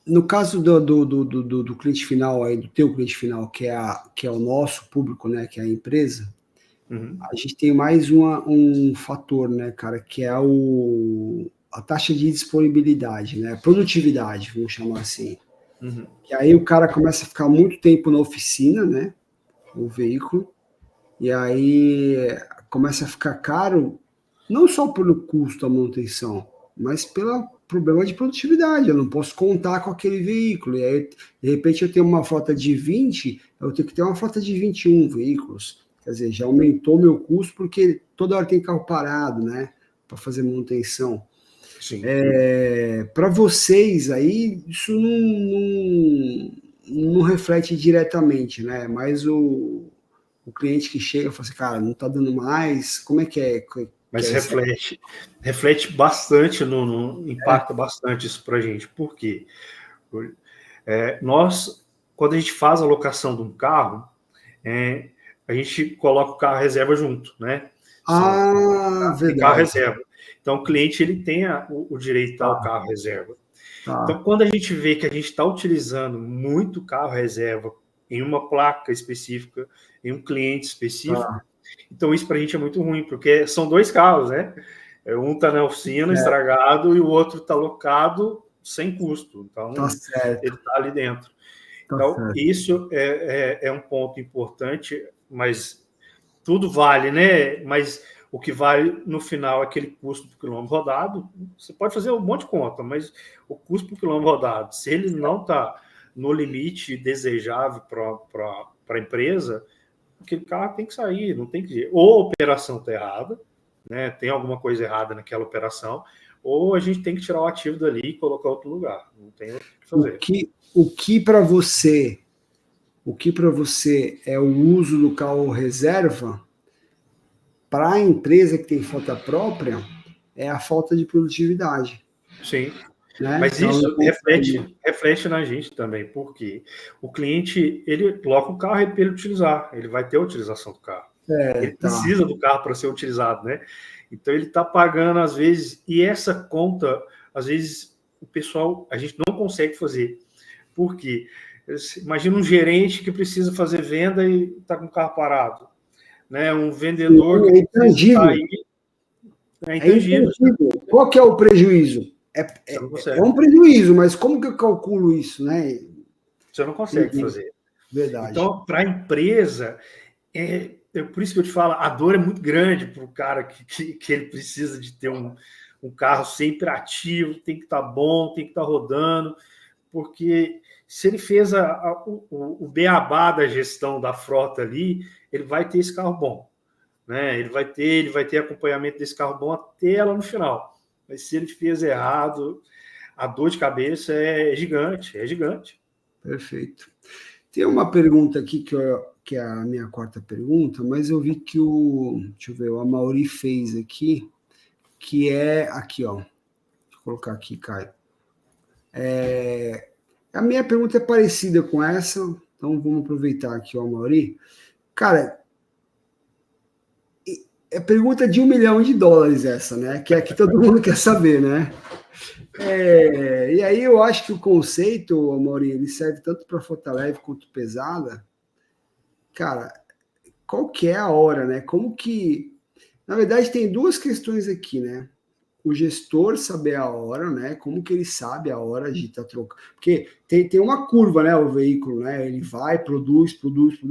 No caso do cliente final aí, do teu cliente final, que é o nosso público, né, que é a empresa, Uhum, a gente tem mais um fator, né, cara, que é a taxa de disponibilidade, né, produtividade, vamos chamar assim. uhum. Que aí o cara começa a ficar muito tempo na oficina, né, o veículo, e aí começa a ficar caro, não só pelo custo da manutenção, mas pelo problema de produtividade. Eu não posso contar com aquele veículo. E aí, de repente, eu tenho uma frota de 20, eu tenho que ter uma frota de 21 veículos. Quer dizer, já aumentou meu custo porque toda hora tem carro parado, né? Para fazer manutenção. Sim. Para vocês aí, isso não reflete diretamente, né? Mas o cliente que chega e fala assim, cara, não está dando mais, como é que é? Que Mas é esse... reflete bastante, impacta bastante isso para a gente. Por quê? Nós, quando a gente faz a locação de um carro, a gente coloca o carro reserva junto, né? Tem carro Verdade. reserva. Então, o cliente ele tem o direito ao Tá, carro reserva. tá, Então, quando a gente vê que a gente está utilizando muito carro reserva em uma placa específica, em um cliente específico, tá. então isso para a gente é muito ruim, porque são dois carros, né? Um está na oficina É, estragado e o outro está locado sem custo. tá Então, ele certo, está ali dentro. tá Então, certo. isso é um ponto importante, mas tudo vale, né? Mas o que vale no final é aquele custo por quilômetro rodado. Você pode fazer um monte de conta, mas o custo por quilômetro rodado, se ele não está no limite desejável para a empresa, aquele carro tem que sair, não tem que. Ou a operação está errada, né? Tem alguma coisa errada naquela operação, ou a gente tem que tirar o ativo dali e colocar outro lugar. Não tem o que O fazer. que, o que para você, o que para você é o uso do carro reserva, para a empresa que tem frota própria, é a falta de produtividade, Sim. né? Mas Ela não isso consegue. reflete na gente também, porque o cliente ele coloca o carro para ele utilizar, ele vai ter a utilização do carro. Ele Tá. precisa do carro para ser utilizado, né? Então ele está pagando às vezes, e essa conta, às vezes, o pessoal, a gente não consegue fazer. Por quê? Imagina um gerente que precisa fazer venda e está com o carro parado, né? Um vendedor que É precisa intangível. sair, é É intangível, intangível. Qual que é o prejuízo? você não É consegue. um prejuízo, mas como que eu calculo isso, né? Você não consegue Entendi. fazer. Verdade. Então, para a empresa, por isso que eu te falo, a dor é muito grande para o cara que ele precisa de ter um carro sempre ativo, tem que estar bom, tem que estar rodando, porque se ele fez o beabá da gestão da frota ali, ele vai ter esse carro bom, né? Ele vai ter acompanhamento desse carro bom até lá no final. Mas se ele fez errado, a dor de cabeça é gigante, é gigante. Perfeito. Tem uma pergunta aqui que é a minha quarta pergunta, mas eu vi que deixa eu ver, o Amaury fez aqui, que é aqui, ó. Deixa eu colocar aqui, Caio. A minha pergunta é parecida com essa, então vamos aproveitar aqui o Amaury. Cara, é pergunta de US$ 1 milhão essa, né? Que é que todo mundo quer saber, né? E aí eu acho que o conceito, Amaury, ele serve tanto para frota leve quanto pesada. Cara, qual que é a hora, né? Como que. Na verdade, tem duas questões aqui, né? O gestor saber a hora, né? Como que ele sabe a hora de estar trocando. Porque tem uma curva, né? O veículo, né? Ele vai, produz.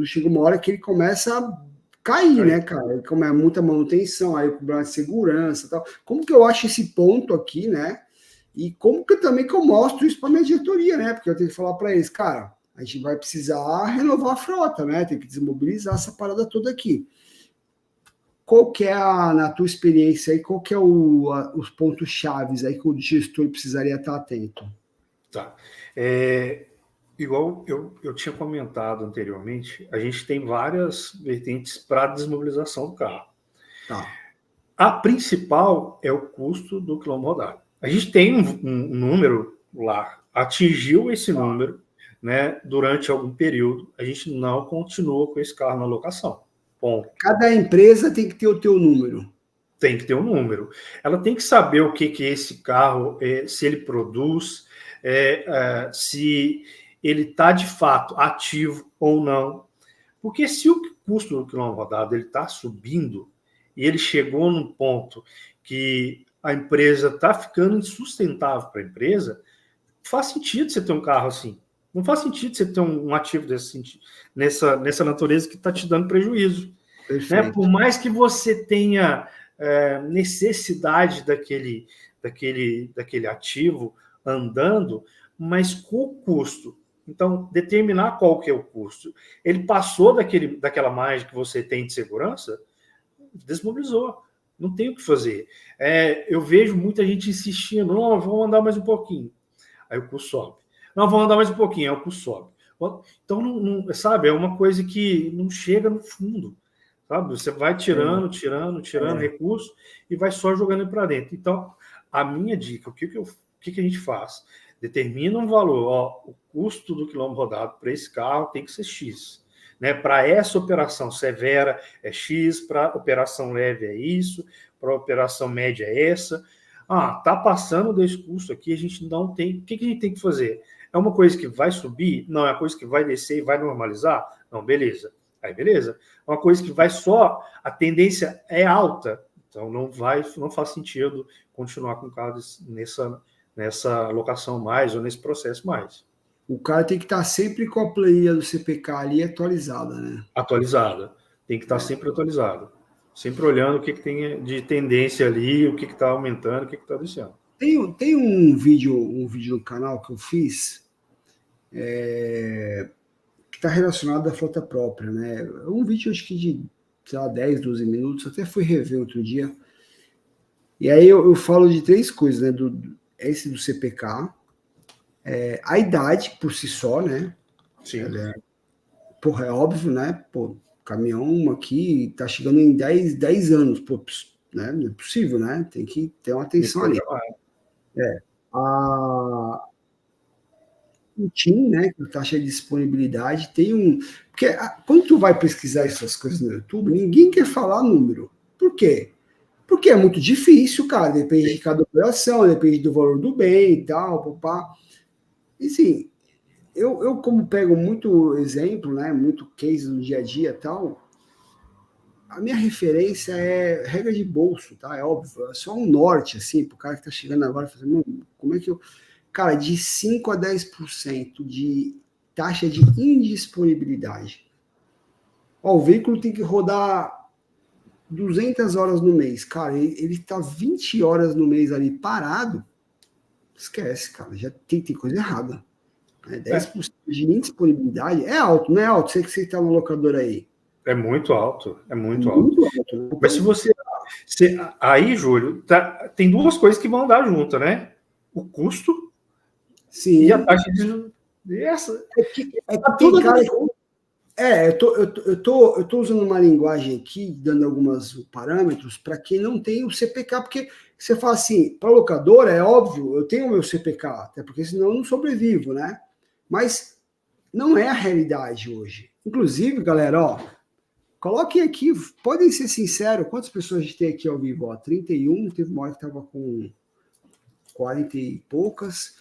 Chega uma hora que ele começa a cair, né, cara? Ele começa muita manutenção, aí o problema de segurança e tal. Como que eu acho esse ponto aqui, né? E como que eu mostro isso para minha diretoria, né? Porque eu tenho que falar para eles, cara, a gente vai precisar renovar a frota, né? Tem que desmobilizar essa parada toda aqui. Qual que é, na tua experiência aí, qual que é os pontos chaves aí que o gestor precisaria estar atento? Tá. Igual eu tinha comentado anteriormente, a gente tem várias vertentes para a desmobilização do carro. Tá. A principal é o custo do quilômetro rodado. A gente tem um número lá, atingiu esse número, né, durante algum período, a gente não continua com esse carro na locação. Ponto. Cada empresa tem que ter o teu número. Tem que ter um número. Ela tem que saber o que esse carro, se ele produz, se ele está de fato ativo ou não. Porque se o custo do quilômetro rodado está subindo e ele chegou num ponto que a empresa está ficando insustentável para a empresa, faz sentido você ter um carro assim. Não faz sentido você ter um ativo nessa natureza que está te dando prejuízo. Né? Por mais que você tenha necessidade daquele ativo andando, mas com o custo. Então, determinar qual que é o custo. Ele passou daquela margem que você tem de segurança, desmobilizou. Não tem o que fazer. Eu vejo muita gente insistindo, não, vamos andar mais um pouquinho. Aí o custo sobe. Não, vamos andar mais um pouquinho, aí o custo sobe. Então, não, sabe, é uma coisa que não chega no fundo. Sabe? Você vai tirando recurso e vai só jogando para dentro. Então, a minha dica, o que a gente faz? Determina um valor. O custo do quilômetro rodado para esse carro tem que ser X. Né? Para essa operação severa é X, para operação leve é isso, para operação média é essa. Tá passando desse custo aqui, a gente não tem. O que a gente tem que fazer? É uma coisa que vai subir? Não, é uma coisa que vai descer e vai normalizar? Não, beleza. Aí, beleza. Uma coisa que vai só, a tendência é alta, então não faz sentido continuar com o carro nessa locação mais ou nesse processo mais. O cara tem que estar sempre com a planilha do CPK ali atualizada, né? Atualizada. Tem que estar sempre atualizado. Sempre olhando o que tem de tendência ali, o que está aumentando, o que está descendo. Tem um vídeo no canal que eu fiz que está relacionado à frota própria, né? Um vídeo, acho que de, sei lá, 10, 12 minutos, até fui rever outro dia. E aí eu falo de 3 coisas, né? Esse do CPK, a idade por si só, né? Sim. É óbvio, né? Caminhão aqui tá chegando em 10 anos, né? Não é possível, né? Tem que ter uma atenção ali. O TIM, né, que taxa de disponibilidade, tem porque quando tu vai pesquisar essas coisas no YouTube, ninguém quer falar número. Por quê? Porque é muito difícil, cara, depende de cada operação, depende do valor do bem e tal, papá. E sim, eu como pego muito exemplo, né, muito case no dia a dia e tal, a minha referência é regra de bolso, tá? É óbvio, é só um norte, assim, pro cara que tá chegando agora, fazendo, como é que eu... Cara, de 5 a 10% de taxa de indisponibilidade. O veículo tem que rodar 200 horas no mês. Cara, ele tá 20 horas no mês ali parado. Esquece, cara. Já tem coisa errada. 10% de indisponibilidade é alto, não é alto? Sei que você está no locador aí. É muito alto. É muito alto. Né? Mas se você... Aí, Júlio, tem 2 coisas que vão andar junto, né? O custo... Sim. E a taxa de essa. Tem cara. Eu tô usando uma linguagem aqui, dando alguns parâmetros para quem não tem o CPK, porque você fala assim, para locadora, é óbvio, eu tenho o meu CPK, até porque senão eu não sobrevivo, né? Mas não é a realidade hoje. Inclusive, galera, coloquem aqui, podem ser sinceros, quantas pessoas a gente tem aqui ao vivo? 31, teve uma hora que estava com 40 e poucas.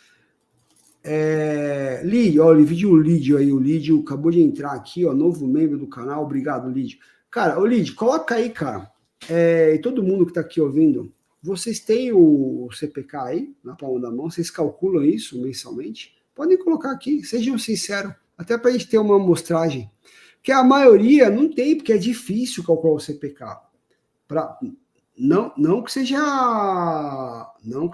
Lídio, o Lídio aí, o Lídio acabou de entrar aqui, novo membro do canal, obrigado, Lídio. Cara, o Lídio, coloca aí, cara, e todo mundo que tá aqui ouvindo, vocês têm o CPK aí, na palma da mão, vocês calculam isso mensalmente? Podem colocar aqui, sejam sinceros, até pra gente ter uma amostragem, que a maioria não tem, porque é difícil calcular o CPK, não que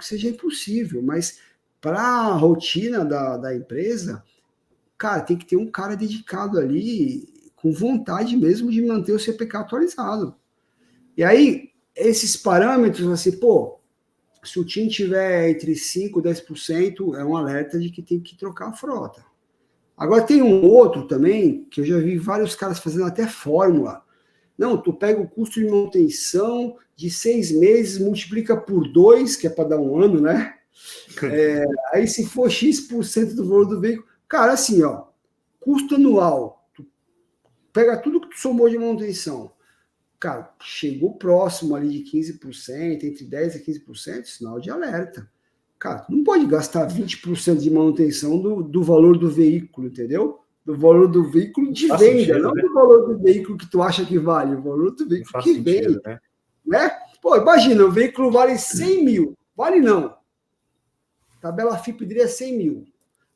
seja impossível, mas para a rotina da empresa, cara, tem que ter um cara dedicado ali, com vontade mesmo de manter o CPK atualizado. E aí, esses parâmetros, assim, se o TIM tiver entre 5% e 10%, é um alerta de que tem que trocar a frota. Agora tem um outro também, que eu já vi vários caras fazendo até fórmula. Não, tu pega o custo de manutenção de 6 meses, multiplica por 2, que é para dar um ano, né? Aí se for X% do valor do veículo, cara, assim, custo anual, tu pega tudo que tu somou de manutenção, cara, chegou próximo ali de 15%, entre 10% a 15%, sinal de alerta. Cara, tu não pode gastar 20% de manutenção do valor do veículo, entendeu? Do valor do veículo de venda, sentido, não né? do valor do veículo que tu acha que vale, o valor do veículo que sentido, vem, né? Pô, imagina, o veículo vale 100 mil. Vale não. A tabela FIP dele é 100 mil.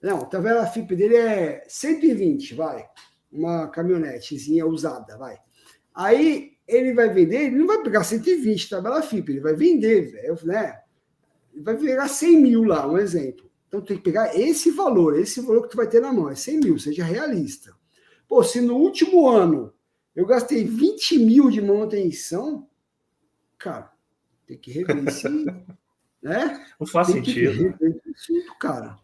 Não, a tabela FIP dele é 120, vai. Uma caminhonetezinha usada, vai. Aí ele vai vender, ele não vai pegar 120 tabela FIP, ele vai vender, né? Ele vai pegar 100 mil lá, um exemplo. Então tem que pegar esse valor que tu vai ter na mão, é 100 mil, seja realista. Pô, se no último ano eu gastei 20 mil de manutenção, cara, tem que rever esse, né? Não faz Tem sentido. que rever esse assunto, cara.